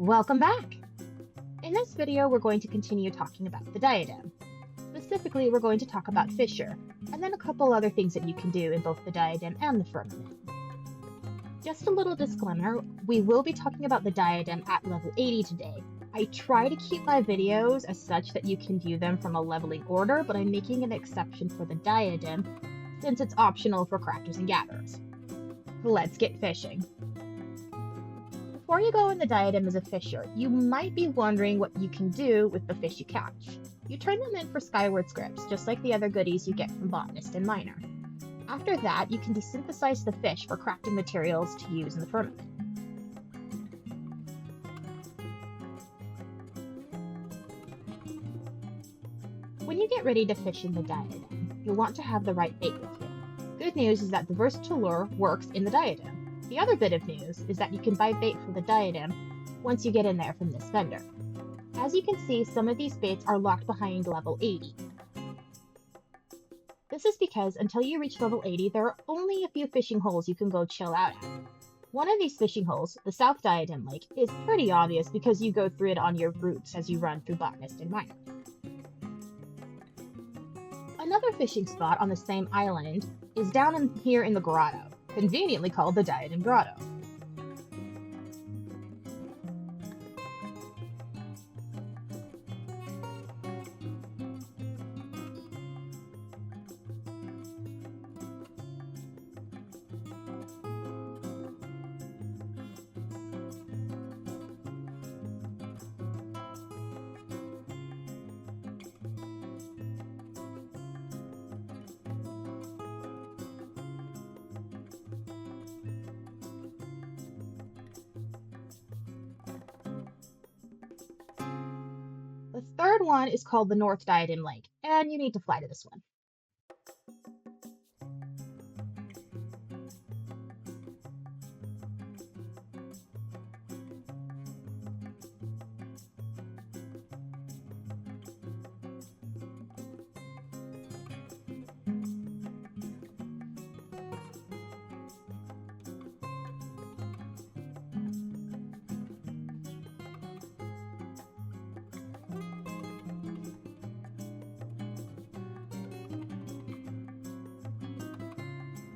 Welcome back! In this video, we're going to continue talking about the Diadem. Specifically, we're going to talk about Fissure, and then a couple other things that you can do in both the Diadem and the Firmament. Just a little disclaimer, we will be talking about the Diadem at level 80 today. I try to keep my videos as such that you can view them from a leveling order, but I'm making an exception for the Diadem since it's optional for crafters and gatherers. Let's get fishing. Before you go in the Diadem as a fisher, you might be wondering what you can do with the fish you catch. You turn them in for skyward scripts, just like the other goodies you get from Botanist and Miner. After that, you can desynthesize the fish for crafting materials to use in the Firmament. When you get ready to fish in the Diadem, you'll want to have the right bait with you. Good news is that the versatile lure works in the Diadem. The other bit of news is that you can buy bait for the Diadem once you get in there from this vendor. As you can see, some of these baits are locked behind level 80. This is because until you reach level 80, there are only a few fishing holes you can go chill out at. One of these fishing holes, the South Diadem Lake, is pretty obvious because you go through it on your routes as you run through Botanist and Miner. Another fishing spot on the same island is down in here in the grotto, conveniently called the Diadem Grotto. The third one is called the North Diadem Lake, and you need to fly to this one.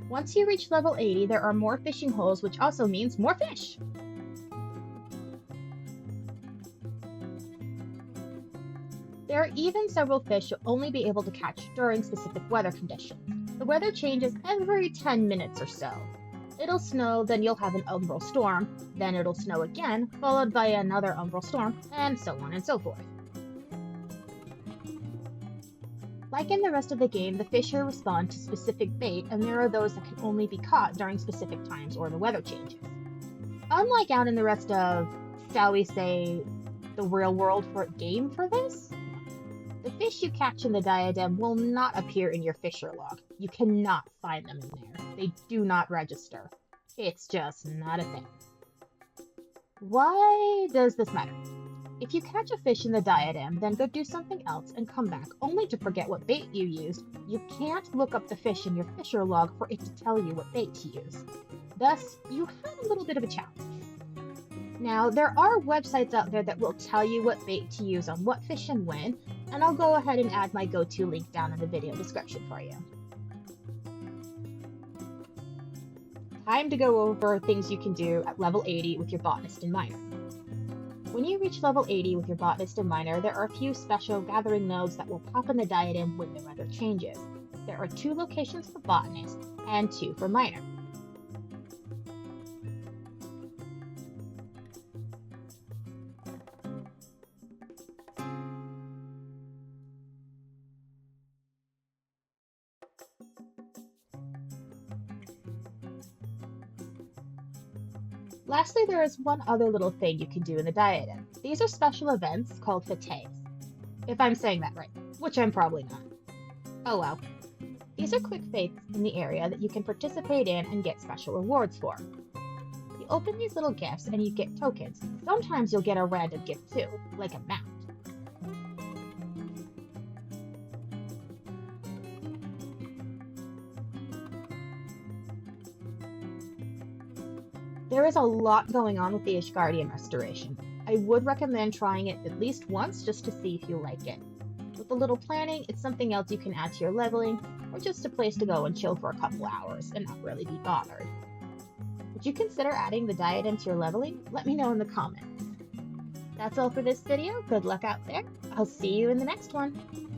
Once you reach level 80, there are more fishing holes, which also means more fish! There are even several fish you'll only be able to catch during specific weather conditions. The weather changes every 10 minutes or so. It'll snow, then you'll have an umbral storm, then it'll snow again, followed by another umbral storm, and so on and so forth. Like in the rest of the game, the fish here respond to specific bait, and there are those that can only be caught during specific times or the weather changes. Unlike out in the rest of, shall we say, the real world game for this, the fish you catch in the Diadem will not appear in your fisher log. You cannot find them in there. They do not register. It's just not a thing. Why does this matter? If you catch a fish in the Diadem, then go do something else and come back only to forget what bait you used, you can't look up the fish in your fisher log for it to tell you what bait to use. Thus, you have a little bit of a challenge. Now, there are websites out there that will tell you what bait to use on what fish and when, and I'll go ahead and add my go-to link down in the video description for you. Time to go over things you can do at level 80 with your Botanist and Miner. When you reach level 80 with your Botanist and Miner, there are a few special gathering nodes that will pop in the Diadem when the weather changes. There are 2 locations for Botanist and 2 for Miner. Lastly, there is one other little thing you can do in the Diadem. These are special events called FFXIV, if I'm saying that right, which I'm probably not. Oh well. These are quick fates in the area that you can participate in and get special rewards for. You open these little gifts and you get tokens. Sometimes you'll get a random gift too, like a mount. There is a lot going on with the Ishgardian restoration. I would recommend trying it at least once just to see if you like it. With a little planning, it's something else you can add to your leveling, or just a place to go and chill for a couple hours and not really be bothered. Would you consider adding the Diadem to your leveling? Let me know in the comments. That's all for this video. Good luck out there. I'll see you in the next one.